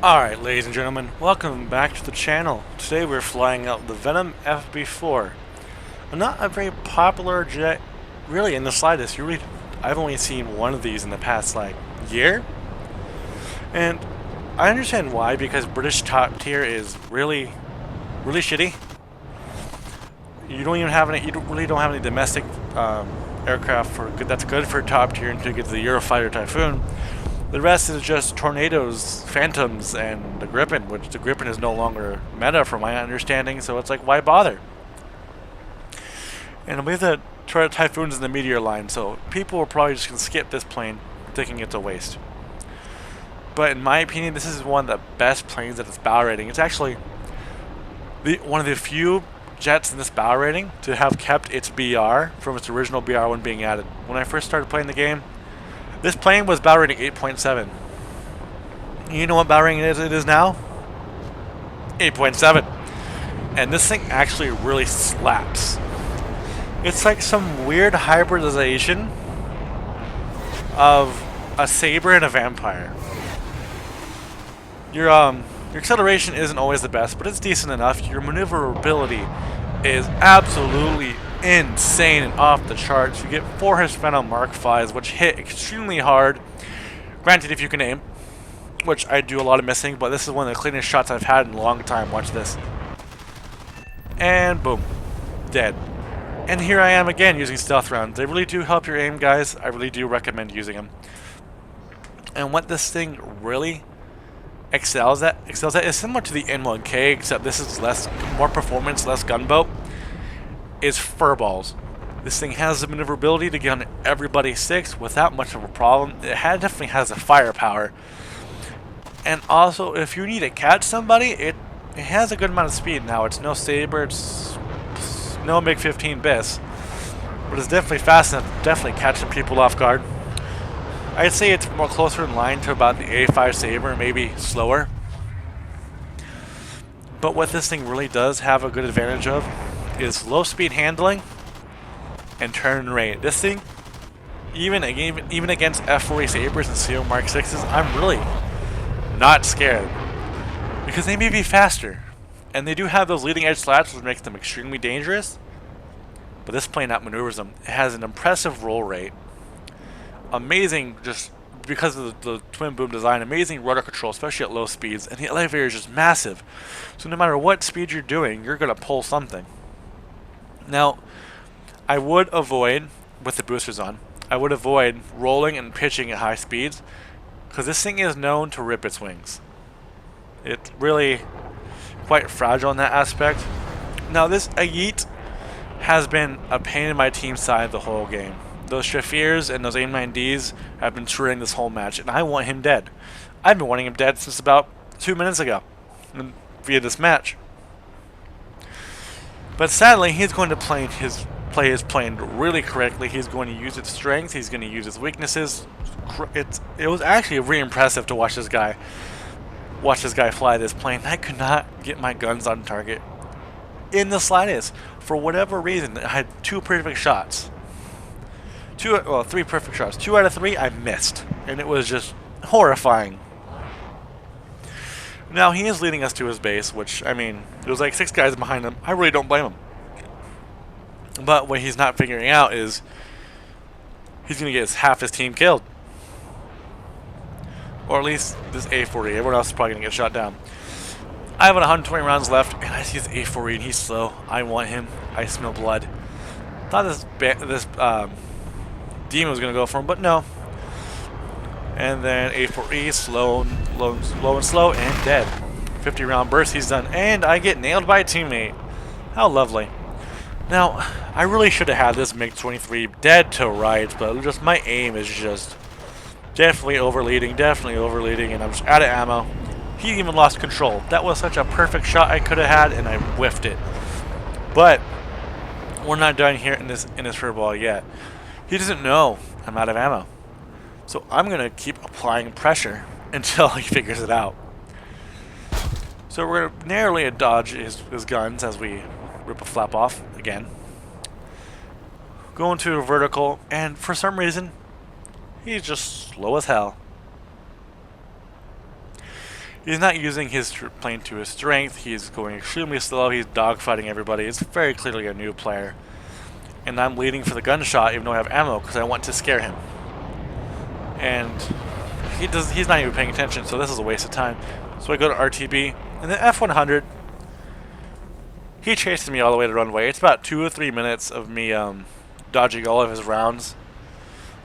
Alright, ladies and gentlemen, welcome back to the channel. Today we're flying out the Venom FB4. Not a very popular jet, really, in the slightest. I've only seen one of these in the past, year. And I understand why, because British top tier is really shitty. You really don't have any domestic aircraft that's good for top tier until you get to the Eurofighter Typhoon. The rest is just Tornadoes, Phantoms, and the Gripen, which the Gripen is no longer meta from my understanding, so it's like, why bother? And I believe that Typhoon's in the Meteor line, so people are probably just going to skip this plane, thinking it's a waste. But in my opinion, this is one of the best planes at its battle rating. It's actually one of the few jets in this battle rating to have kept its BR from its original BR when being added. When I first started playing the game, this plane was battle rating 8.7. You know what battle rating it is now? 8.7. And this thing actually really slaps. It's like some weird hybridization of a saber and a vampire. Your acceleration isn't always the best, but it's decent enough. Your maneuverability is absolutely insane and off the charts. You get 4 Venom Mark 5s, which hit extremely hard. Granted, if you can aim, which I do a lot of missing, but this is one of the cleanest shots I've had in a long time. Watch this. And boom. Dead. And here I am again using stealth rounds. They really do help your aim, guys. I really do recommend using them. And what this thing really excels at is similar to the N1K, except this is more performance, less gunboat, is Furballs. This thing has the maneuverability to get on everybody's 6 without much of a problem. It definitely has the firepower. And also, if you need to catch somebody, it has a good amount of speed. Now, it's no Saber, it's no MiG-15 Bis, but it's definitely fast enough to definitely catch some people off guard. I'd say it's more closer in line to about the A5 Saber, maybe slower. But what this thing really does have a good advantage of is low speed handling and turn rate. This thing, even against F40 Sabres and CO Mark 6s, I'm really not scared. Because they may be faster. And they do have those leading edge slats, which makes them extremely dangerous. But this plane outmaneuvers them. It has an impressive roll rate. Amazing, just because of the twin boom design, amazing rudder control, especially at low speeds, and the elevator is just massive. So no matter what speed you're doing, you're going to pull something. Now, I would avoid, with the boosters on, I would avoid rolling and pitching at high speeds, because this thing is known to rip its wings. It's really quite fragile in that aspect. Now, this Yeet has been a pain in my team's side the whole game. Those Shafirs and those AIM-9Ds have been screwing this whole match, and I want him dead. I've been wanting him dead since about 2 minutes ago, via this match. But sadly, he's going to play his plane really correctly. He's going to use its strengths. He's going to use its weaknesses. It was actually really impressive to watch this guy fly this plane. I could not get my guns on target in the slightest. For whatever reason, I had 2 perfect shots. 3 perfect shots. 2 out of 3 I missed, and it was just horrifying. Now he is leading us to his base, which, I mean, there's like 6 guys behind him. I really don't blame him. But what he's not figuring out is he's going to get half his team killed. Or at least this A40. Everyone else is probably going to get shot down. I have 120 rounds left, and I see this A40, and he's slow. I want him. I smell blood. Thought this demon was going to go for him, but no. And then A4E, slow and slow, and dead. 50 round burst, he's done. And I get nailed by a teammate. How lovely. Now, I really should have had this MiG-23 dead to rights, but just my aim is just definitely overleading, and I'm just out of ammo. He even lost control. That was such a perfect shot I could have had, and I whiffed it. But we're not done here in this Furball yet. He doesn't know I'm out of ammo. So I'm going to keep applying pressure until he figures it out. So we're going to narrowly dodge his guns as we rip a flap off again. Go into a vertical, and for some reason, he's just slow as hell. He's not using his plane to his strength. He's going extremely slow. He's dogfighting everybody. It's very clearly a new player. And I'm leading for the gunshot even though I have ammo because I want to scare him. And he's not even paying attention, so this is a waste of time. So I go to RTB, and then F100. He chases me all the way to runway. It's about 2 or 3 minutes of me dodging all of his rounds,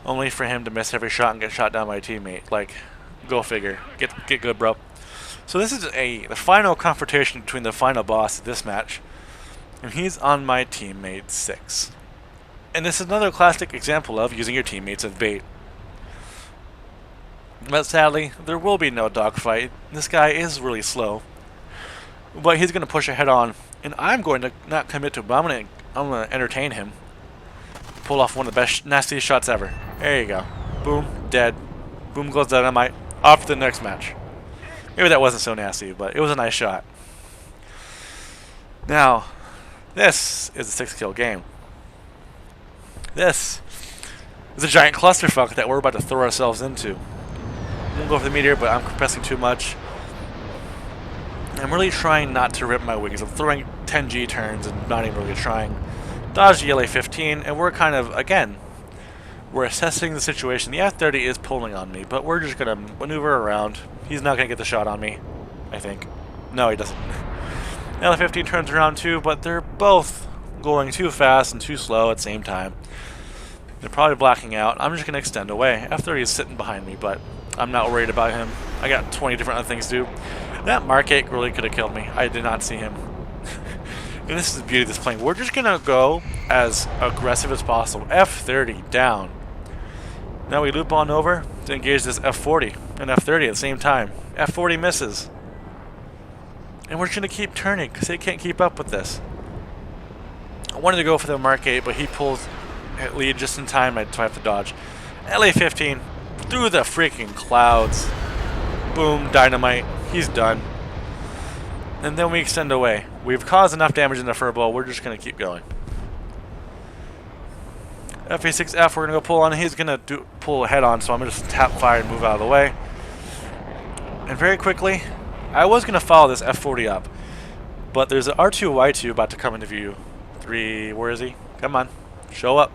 only for him to miss every shot and get shot down by a teammate. Like, go figure. Get good, bro. So this is the final confrontation between the final boss of this match, and he's on my teammate 6. And this is another classic example of using your teammates as bait. But sadly, there will be no dogfight. This guy is really slow, but he's going to push ahead on, and I'm going to not commit to it, but I'm going to entertain him. Pull off one of the best, nastiest shots ever. There you go. Boom, dead. Boom goes dynamite. Off to the next match. Maybe that wasn't so nasty, but it was a nice shot. Now, this is a 6-kill game. This is a giant clusterfuck that we're about to throw ourselves into. I'm going to go for the meteor, but I'm compressing too much. I'm really trying not to rip my wings. I'm throwing 10G turns and not even really trying. Dodge the LA-15, and we're kind of, again, we're assessing the situation. The F-30 is pulling on me, but we're just going to maneuver around. He's not going to get the shot on me, I think. No, he doesn't. The LA-15 turns around too, but they're both going too fast and too slow at the same time. They're probably blacking out. I'm just going to extend away. F-30 is sitting behind me, but I'm not worried about him. I got 20 different other things to do. That Mark 8 really could have killed me. I did not see him. And this is the beauty of this plane. We're just going to go as aggressive as possible. F-30 down. Now we loop on over to engage this F-40 and F-30 at the same time. F-40 misses. And we're just going to keep turning because they can't keep up with this. I wanted to go for the Mark 8, but he pulls lead just in time. I have to dodge. LA-15 through the freaking clouds. Boom, dynamite. He's done. And then we extend away. We've caused enough damage in the Furball. We're just going to keep going. FA6F, we're going to go pull on. He's going to pull head on, so I'm going to just tap fire and move out of the way. And very quickly, I was going to follow this F40 up, but there's an R2Y2 about to come into view. 3, where is he? Come on, show up.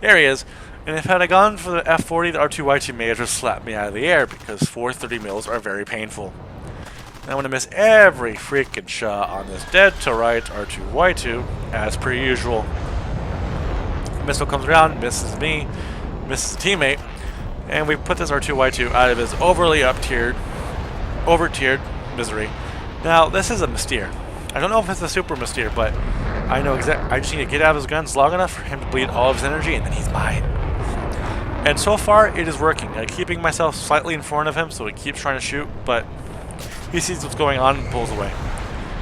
There he is. And if I had gone for the F40, the R2Y2 may have just slapped me out of the air because 430 mils are very painful. And I'm going to miss every freaking shot on this dead to right R2Y2 as per usual. Missile comes around, misses me, misses the teammate, and we put this R2Y2 out of his overly over-tiered misery. Now, this is a Mystere. I don't know if it's a super Mystere, but I know exactly. I just need to get out of his guns long enough for him to bleed all of his energy, and then he's mine. And so far, it is working. I'm keeping myself slightly in front of him, so he keeps trying to shoot, but he sees what's going on and pulls away.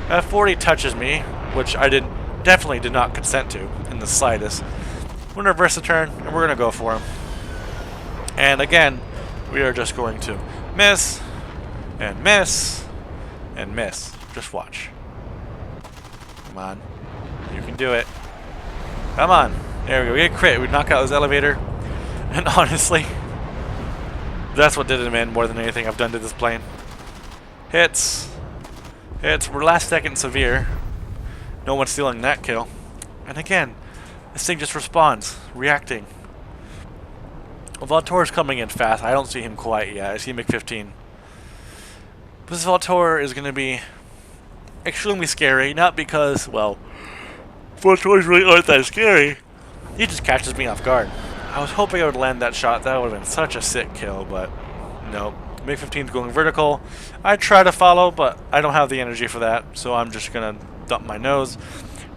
F40 touches me, which I definitely did not consent to in the slightest. We're going to reverse the turn, and we're going to go for him. And again, we are just going to miss, and miss, and miss. Just watch. Come on. You can do it. Come on. There we go. We get a crit. We knock out this elevator. And honestly, that's what did him in more than anything I've done to this plane. Hits. Hits. We're last second severe. No one's stealing that kill. And again, this thing just responds, reacting. Valtor's coming in fast. I don't see him quite yet. I see MiG-15. This Valtor is going to be extremely scary, not because, well, Valtors really aren't that scary. He just catches me off guard. I was hoping I would land that shot. That would have been such a sick kill, but no. MiG-15 is going vertical. I try to follow, but I don't have the energy for that, so I'm just going to dump my nose.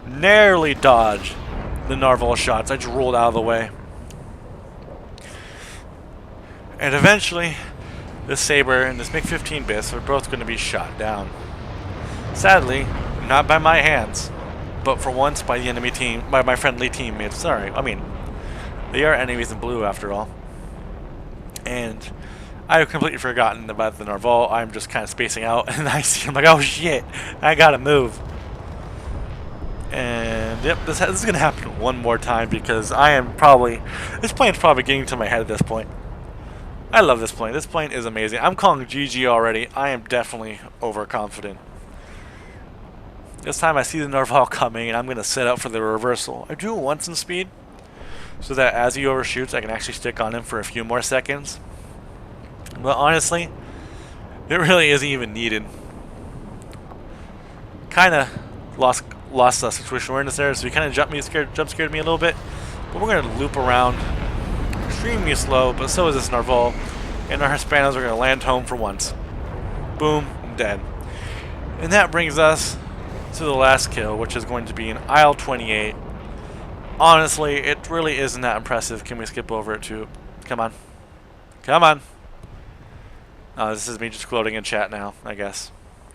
Narrowly dodged the narval shots. I just rolled out of the way. And eventually, this Saber and this MiG-15 BIS are both going to be shot down. Sadly, not by my hands, but for once by the enemy team, by my friendly teammates. Sorry, I mean, they are enemies in blue after all. And I have completely forgotten about the narval. I'm just kind of spacing out, and I see him like, oh shit, I gotta move. And yep, this is gonna happen one more time because I am probably, this plane's probably getting to my head at this point. I love this plane. This plane is amazing. I'm calling GG already. I am definitely overconfident. This time I see the Narval coming, and I'm going to set up for the reversal. I do it once in speed, so that as he overshoots, I can actually stick on him for a few more seconds. But honestly, it really isn't even needed. Kind of lost the situation awareness there, so he kind of jump scared me a little bit. But we're going to loop around extremely slow, but so is this Narval. And our Hispanos are going to land home for once. Boom, dead. And that brings us to the last kill, which is going to be an aisle 28. Honestly, it really isn't that impressive. Can we skip over it too? Come on. Come on. Oh, this is me just gloating in chat now, I guess.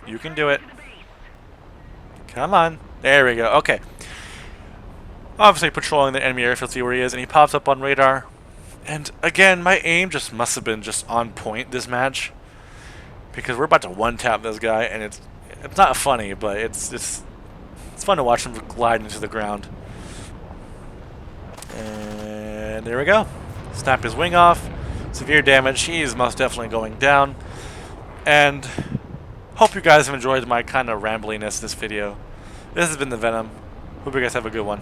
You can do it. Come on. There we go. Okay. Obviously patrolling the enemy airfield, see where he is, and he pops up on radar. And again, my aim just must have been just on point this match, because we're about to one-tap this guy, and it's not funny, but it's fun to watch him glide into the ground. And there we go. Snap his wing off. Severe damage. He's most definitely going down. And hope you guys have enjoyed my kind of rambliness this video. This has been the Venom. Hope you guys have a good one.